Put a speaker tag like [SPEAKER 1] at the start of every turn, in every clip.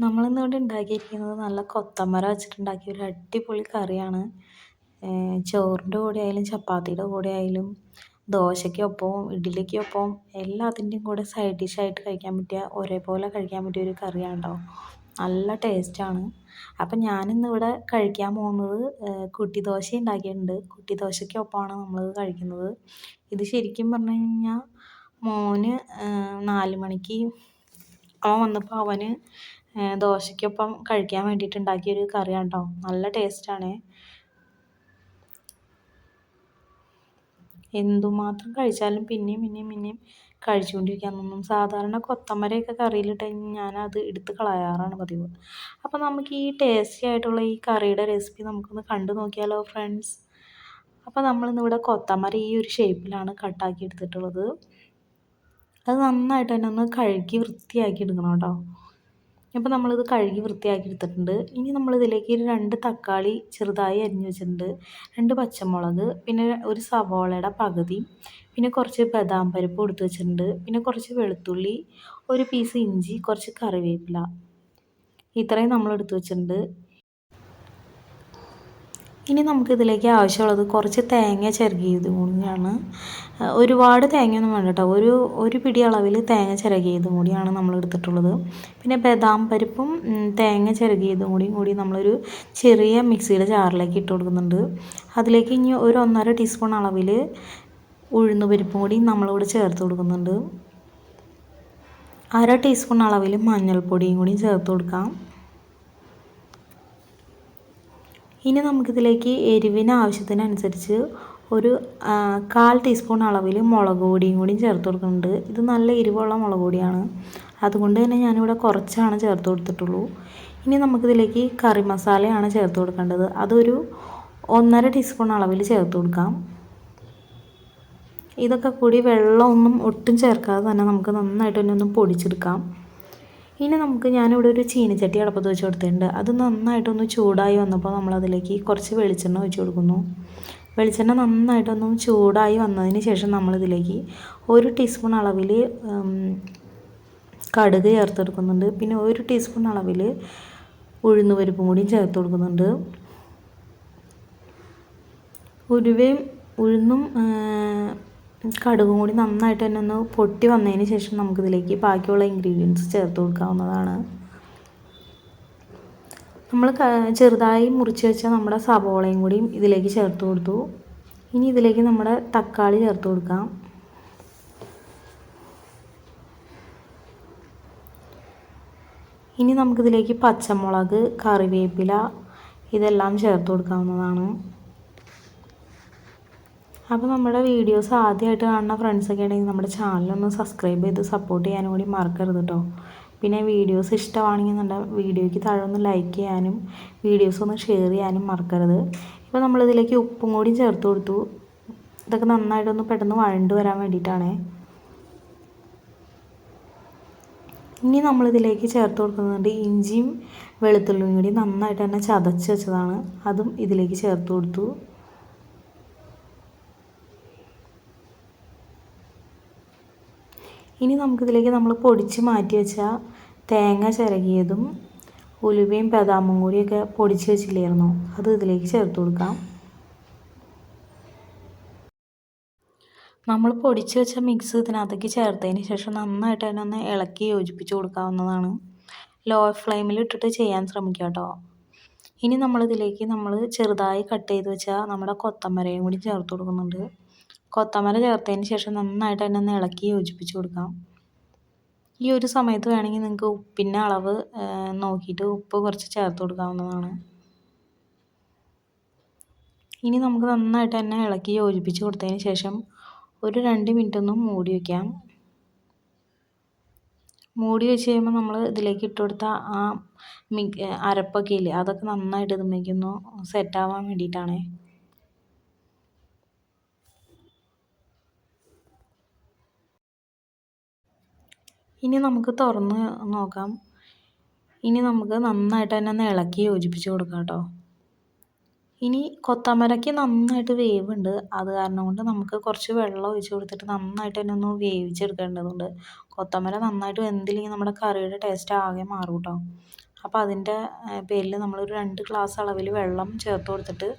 [SPEAKER 1] നമ്മളിന്നിവിടെ ഉണ്ടാക്കിയിരിക്കുന്നത് നല്ല കൊത്തമര വെച്ചിട്ടുണ്ടാക്കിയ ഒരു അടിപൊളി കറിയാണ്. ചോറിൻ്റെ കൂടെ ആയാലും ചപ്പാത്തിയുടെ കൂടെ ആയാലും ദോശയ്ക്കൊപ്പവും ഇഡ്ഡലിക്കൊപ്പവും എല്ലാത്തിൻ്റെയും കൂടെ സൈഡ് ഡിഷായിട്ട് കഴിക്കാൻ പറ്റിയ ഒരേപോലെ കഴിക്കാൻ പറ്റിയ ഒരു കറിയാണ് കേട്ടോ. നല്ല ടേസ്റ്റാണ്. അപ്പം ഞാനിന്നിവിടെ കഴിക്കാൻ പോകുന്നത് കുട്ടി ദോശ ഉണ്ടാക്കിയിട്ടുണ്ട്. കുട്ടി ദോശയ്ക്കൊപ്പമാണ് നമ്മളിത് കഴിക്കുന്നത്. ഇത് ശരിക്കും പറഞ്ഞു കഴിഞ്ഞാൽ മോന് 4 മണിക്ക് അവൻ വന്നപ്പോൾ അവന് ദോശയ്ക്കൊപ്പം കഴിക്കാൻ വേണ്ടിയിട്ട് ഉണ്ടാക്കിയൊരു കറിയാണ് കേട്ടോ. നല്ല ടേസ്റ്റാണ്. എന്തുമാത്രം കഴിച്ചാലും പിന്നെയും കഴിച്ചുകൊണ്ടിരിക്കാൻ തോന്നും. സാധാരണ കൊത്തമരയൊക്കെ കറിയിലിട്ട് കഴിഞ്ഞാൽ ഞാനത് എടുത്ത് കളയാറാണ് പതിവ്. അപ്പോൾ നമുക്ക് ഈ ടേസ്റ്റി ആയിട്ടുള്ള ഈ കറിയുടെ റെസിപ്പി നമുക്കൊന്ന് കണ്ടു നോക്കിയാലോ ഫ്രണ്ട്സ്. അപ്പോൾ നമ്മളിന്നിവിടെ കൊത്തമര ഈ ഒരു ഷേപ്പിലാണ് കട്ടാക്കി എടുത്തിട്ടുള്ളത്. അത് നന്നായിട്ട് തന്നെ ഒന്ന് കഴുകി വൃത്തിയാക്കി എടുക്കണം കേട്ടോ. അപ്പോൾ നമ്മളിത് കഴുകി വൃത്തിയാക്കി എടുത്തിട്ടുണ്ട്. ഇനി നമ്മളിതിലേക്ക് 2 തക്കാളി ചെറുതായി അരിഞ്ഞ് വെച്ചിട്ടുണ്ട്, 2 പച്ചമുളക്, പിന്നെ ഒരു സവോളയുടെ പകുതി, പിന്നെ കുറച്ച് ബദാം പരിപ്പ് എടുത്ത് വെച്ചിട്ടുണ്ട്, പിന്നെ കുറച്ച് വെളുത്തുള്ളി, ഒരു പീസ് ഇഞ്ചി, കുറച്ച് കറിവേപ്പില, ഇത്രയും നമ്മൾ എടുത്ത് വെച്ചിട്ടുണ്ട്. ഇനി നമുക്കിതിലേക്ക് ആവശ്യമുള്ളത് കുറച്ച് തേങ്ങ ചിരകിയതും കൂടിയാണ്. ഒരുപാട് തേങ്ങയൊന്നും വേണ്ട കേട്ടോ. ഒരു പിടി അളവിൽ തേങ്ങ ചിരകിയതും കൂടിയാണ് നമ്മൾ എടുത്തിട്ടുള്ളത്. പിന്നെ ബദാം പരിപ്പും തേങ്ങ ചിരകിയതും കൂടി നമ്മളൊരു ചെറിയ മിക്സിയുടെ ജാറിലേക്ക് ഇട്ട് കൊടുക്കുന്നുണ്ട്. അതിലേക്ക് ഇനി ഒരു 1.5 ടീസ്പൂൺ അളവിൽ ഉഴുന്ന് പരിപ്പും കൂടി നമ്മളിവിടെ ചേർത്ത് കൊടുക്കുന്നുണ്ട്. 1/2 ടീസ്പൂൺ അളവിൽ മഞ്ഞൾപ്പൊടിയും കൂടി ചേർത്ത് കൊടുക്കാം. ഇനി നമുക്കിതിലേക്ക് എരിവിന് ആവശ്യത്തിനനുസരിച്ച് ഒരു 1/4 ടീസ്പൂൺ അളവിൽ മുളക് പൊടിയും കൂടി ചേർത്ത് കൊടുക്കുന്നുണ്ട്. ഇത് നല്ല എരിവുള്ള മുളക് പൊടിയാണ്, അതുകൊണ്ട് തന്നെ ഞാനിവിടെ കുറച്ചാണ് ചേർത്ത് കൊടുത്തിട്ടുള്ളൂ. ഇനി നമുക്കിതിലേക്ക് കറി മസാലയാണ് ചേർത്ത് കൊടുക്കേണ്ടത്. അതൊരു 1.5 ടീസ്പൂൺ അളവിൽ ചേർത്ത് കൊടുക്കാം. ഇതൊക്കെ കൂടി വെള്ളമൊന്നും ഒട്ടും ചേർക്കാതെ തന്നെ നമുക്ക് നന്നായിട്ട് തന്നെ ഒന്ന് പൊടിച്ചെടുക്കാം. ഇനി ഞാനിവിടെ ഒരു ചീനിച്ചട്ടി അടുപ്പത്ത് വെച്ച് കൊടുത്തിട്ടുണ്ട്. അത് നന്നായിട്ടൊന്ന് ചൂടായി വന്നപ്പോൾ നമ്മളതിലേക്ക് കുറച്ച് വെളിച്ചെണ്ണ ഒഴിച്ച് കൊടുക്കുന്നു. വെളിച്ചെണ്ണ നന്നായിട്ടൊന്ന് ചൂടായി വന്നതിന് ശേഷം നമ്മളിതിലേക്ക് 1 ടീസ്പൂൺ അളവിൽ കടുക് ചേർത്ത് കൊടുക്കുന്നുണ്ട്. പിന്നെ 1 ടീസ്പൂൺ അളവിൽ ഉഴുന്ന് പരിപ്പും കൂടി ചേർത്ത് കൊടുക്കുന്നുണ്ട്. ഉഴുന്നും കടുകും കൂടി നന്നായിട്ട് തന്നെ ഒന്ന് പൊട്ടി വന്നതിന് ശേഷം നമുക്കിതിലേക്ക് ബാക്കിയുള്ള ഇൻഗ്രീഡിയൻസ് ചേർത്ത് കൊടുക്കാവുന്നതാണ്. നമ്മൾ ചെറുതായി മുറിച്ച് വെച്ച നമ്മുടെ സവോളയും കൂടി ഇതിലേക്ക് ചേർത്ത് കൊടുത്തു. ഇനി ഇതിലേക്ക് നമ്മുടെ തക്കാളി ചേർത്ത് കൊടുക്കാം. ഇനി നമുക്കിതിലേക്ക് പച്ചമുളക്, കറിവേപ്പില ഇതെല്ലാം ചേർത്ത് കൊടുക്കാവുന്നതാണ്. അപ്പോൾ നമ്മുടെ വീഡിയോസ് ആദ്യമായിട്ട് കാണുന്ന ഫ്രണ്ട്സൊക്കെ ഉണ്ടെങ്കിൽ നമ്മുടെ ചാനലൊന്ന് സബ്സ്ക്രൈബ് ചെയ്ത് സപ്പോർട്ട് ചെയ്യാനും കൂടി മറക്കരുത് കേട്ടോ. പിന്നെ വീഡിയോസ് ഇഷ്ടമാണെങ്കിൽ വീഡിയോയ്ക്ക് താഴെ ഒന്ന് ലൈക്ക് ചെയ്യാനും വീഡിയോസ് ഒന്ന് ഷെയർ ചെയ്യാനും മറക്കരുത്. ഇപ്പോൾ നമ്മളിതിലേക്ക് ഉപ്പും കൂടി ചേർത്ത് കൊടുത്തു. ഇതൊക്കെ നന്നായിട്ടൊന്ന് പെട്ടെന്ന് വഴണ്ട് വരാൻ വേണ്ടിയിട്ടാണ്. ഇനി നമ്മളിതിലേക്ക് ചേർത്ത് കൊടുക്കുന്നുണ്ട് ഇഞ്ചിയും വെളുത്തുള്ളിയും കൂടി നന്നായിട്ട് തന്നെ ചതച്ച് വെച്ചതാണ്. അതും ഇതിലേക്ക് ചേർത്ത് കൊടുത്തു. ഇനി നമുക്കിതിലേക്ക് നമ്മൾ പൊടിച്ച് മാറ്റി വെച്ച തേങ്ങ ചിരകിയതും ഉലുവയും ബദാമും കൂടിയൊക്കെ പൊടിച്ച് വെച്ചില്ലായിരുന്നോ, അത് ഇതിലേക്ക് ചേർത്ത് കൊടുക്കാം. നമ്മൾ പൊടിച്ച് വെച്ച മിക്സ് ഇതിനകത്തേക്ക് ചേർത്തതിന് ശേഷം നന്നായിട്ട് തന്നെ ഒന്ന് ഇളക്കി യോജിപ്പിച്ച് കൊടുക്കാവുന്നതാണ്. ലോ ഫ്ലെയിമിൽ ഇട്ടിട്ട് ചെയ്യാൻ ശ്രമിക്കുക കേട്ടോ. ഇനി നമ്മളിതിലേക്ക് ചെറുതായി കട്ട് ചെയ്ത് വെച്ച നമ്മുടെ കൊത്തമരയും കൂടി ചേർത്ത് കൊടുക്കുന്നുണ്ട്. കൊത്തമര ചേർത്തതിന് ശേഷം നന്നായിട്ട് തന്നെ ഒന്ന് ഇളക്കി യോജിപ്പിച്ച് കൊടുക്കാം. ഈ ഒരു സമയത്ത് വേണമെങ്കിൽ നിങ്ങൾക്ക് ഉപ്പിൻ്റെ അളവ് നോക്കിയിട്ട് ഉപ്പ് കുറച്ച് ചേർത്ത് കൊടുക്കാവുന്നതാണ്. ഇനി നമുക്ക് നന്നായിട്ട് തന്നെ ഇളക്കി യോജിപ്പിച്ച് കൊടുത്തതിന് ശേഷം ഒരു 2 മിനിറ്റ് ഒന്ന് മൂടി വയ്ക്കാം. മൂടി വെച്ച് കഴിയുമ്പോൾ നമ്മൾ ഇതിലേക്ക് ഇട്ട് കൊടുത്ത ആ അരപ്പൊക്കെ ഇല്ലേ, അതൊക്കെ നന്നായിട്ട് ഇതുമ്മേക്കൊന്ന് സെറ്റാവാൻ വേണ്ടിയിട്ടാണ്. ഇനി നമുക്ക് തുറന്ന് നോക്കാം. ഇനി നമുക്ക് നന്നായിട്ട് തന്നെ ഒന്ന് ഇളക്കി യോജിപ്പിച്ച് കൊടുക്കാം കേട്ടോ. ഇനി കൊത്തമരയ്ക്ക് നന്നായിട്ട് വേവുണ്ട്, അത് കാരണം കൊണ്ട് നമുക്ക് കുറച്ച് വെള്ളം ഒഴിച്ച് കൊടുത്തിട്ട് നന്നായിട്ട് തന്നെ ഒന്ന് വേവിച്ചെടുക്കേണ്ടതുണ്ട്. കൊത്തമര നന്നായിട്ട് വെന്തില്ലെങ്കിൽ നമ്മുടെ കറിയുടെ ടേസ്റ്റ് ആകെ മാറും കേട്ടോ. അപ്പോൾ അതിൻ്റെ പേരിൽ നമ്മളൊരു 2 ഗ്ലാസ് അളവിൽ വെള്ളം ചേർത്ത് കൊടുത്തിട്ട്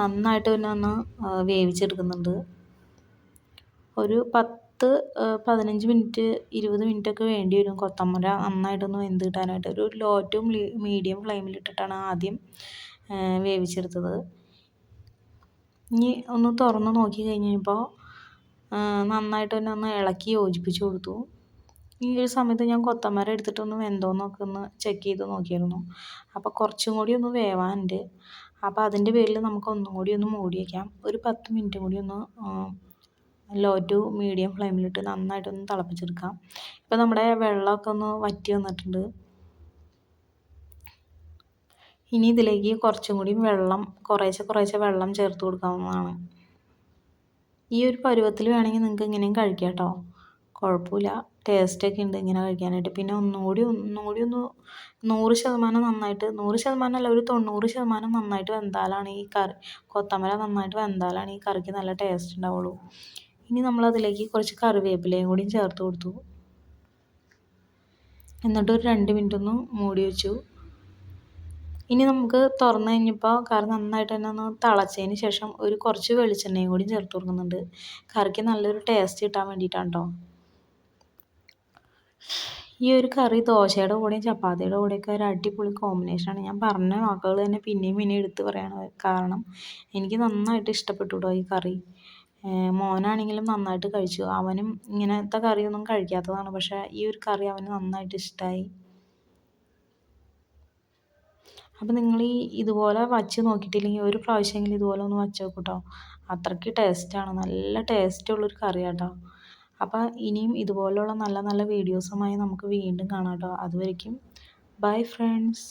[SPEAKER 1] നന്നായിട്ട് പിന്നെ ഒന്ന് വേവിച്ചെടുക്കുന്നുണ്ട്. ഒരു 15 മിനിറ്റ് 20 മിനിറ്റൊക്കെ വേണ്ടി വരും കൊത്തമര നന്നായിട്ടൊന്ന് വെന്ത് കിട്ടാനായിട്ട്. ഒരു ലോ ടു മീഡിയം ഫ്ലെയിമിലിട്ടിട്ടാണ് ആദ്യം വേവിച്ചെടുത്തത്. ഇനി ഒന്ന് തുറന്ന് നോക്കി കഴിഞ്ഞപ്പോൾ നന്നായിട്ട് തന്നെ ഒന്ന് ഇളക്കി യോജിപ്പിച്ച് കൊടുത്തു. ഈ ഒരു സമയത്ത് ഞാൻ കൊത്തമര എടുത്തിട്ടൊന്ന് വെന്തോന്നൊക്കെ ഒന്ന് ചെക്ക് ചെയ്ത് നോക്കിയിരുന്നു. അപ്പോൾ കുറച്ചും കൂടി ഒന്ന് വേവാനുണ്ട്. അപ്പോൾ അതിൻ്റെ പേരിൽ നമുക്ക് ഒന്നും കൂടി ഒന്ന് മൂടി വയ്ക്കാം. ഒരു 10 മിനിറ്റ് കൂടി ഒന്ന് ലോ ടു മീഡിയം ഫ്ലെയിമിലിട്ട് നന്നായിട്ടൊന്ന് തിളപ്പിച്ചെടുക്കാം. ഇപ്പോൾ നമ്മുടെ വെള്ളമൊക്കെ ഒന്ന് വറ്റി വന്നിട്ടുണ്ട്. ഇനി ഇതിലേക്ക് കുറച്ചും കൂടി വെള്ളം കുറേശ്ശെ വെള്ളം ചേർത്ത് കൊടുക്കാവുന്നതാണ്. ഈ ഒരു പരുവത്തിൽ വേണമെങ്കിൽ നിങ്ങൾക്ക് ഇങ്ങനെയും കഴിക്കാം കേട്ടോ, കുഴപ്പമില്ല, ടേസ്റ്റൊക്കെ ഉണ്ട് ഇങ്ങനെ കഴിക്കാനായിട്ട്. പിന്നെ ഒന്നുകൂടി ഒന്ന് 100% നന്നായിട്ട്, 100% അല്ല, ഒരു 90% നന്നായിട്ട് വെന്താലാണ് ഈ കറി, കൊത്തമര നന്നായിട്ട് വെന്താലാണ് ഈ കറിക്ക് നല്ല ടേസ്റ്റ് ഉണ്ടാവുള്ളൂ. ഇനി നമ്മളതിലേക്ക് കുറച്ച് കറിവേപ്പിലയും കൂടി ചേർത്ത് കൊടുത്തു. എന്നിട്ട് ഒരു 2 മിനിറ്റ് ഒന്ന് മൂടി വെച്ചു. ഇനി നമുക്ക് തുറന്ന് കഴിഞ്ഞപ്പോൾ കറി നന്നായിട്ട് തന്നെ ഒന്ന് തിളച്ചതിന് ശേഷം കുറച്ച് വെളിച്ചെണ്ണയും കൂടി ചേർത്ത് കൊടുക്കുന്നുണ്ട്. കറിക്ക് നല്ലൊരു ടേസ്റ്റ് കിട്ടാൻ വേണ്ടിയിട്ടാണ് കേട്ടോ. ഈ ഒരു കറി ദോശയുടെ കൂടെയും ചപ്പാത്തിയുടെ കൂടെയൊക്കെ ഒരു അടിപൊളി കോമ്പിനേഷനാണ്. ഞാൻ പറഞ്ഞ വാക്കുകൾ തന്നെ പിന്നെയും എടുത്ത് പറയാണ്, കാരണം എനിക്ക് നന്നായിട്ട് ഇഷ്ടപ്പെട്ടു കേട്ടോ ഈ കറി. മോനാണെങ്കിലും നന്നായിട്ട് കഴിച്ചു. അവനും ഇങ്ങനത്തെ കറിയൊന്നും കഴിക്കാത്തതാണ്, പക്ഷേ ഈ ഒരു കറി അവന് നന്നായിട്ട് ഇഷ്ടമായി. അപ്പോൾ നിങ്ങൾ ഇതുപോലെ വച്ച് നോക്കിയിട്ടില്ലെങ്കിൽ ഒരു പ്രാവശ്യമെങ്കിലും ഇതുപോലെ ഒന്ന് വച്ച് നോക്കൂ കേട്ടോ. അത്രയ്ക്ക് ടേസ്റ്റാണ്, നല്ല ടേസ്റ്റുള്ളൊരു കറിയാണ് കേട്ടോ. അപ്പോൾ ഇനിയും ഇതുപോലുള്ള നല്ല നല്ല വീഡിയോസുമായി നമുക്ക് വീണ്ടും കാണാം കേട്ടോ. അതുവരേക്കും ബൈ ഫ്രണ്ട്സ്.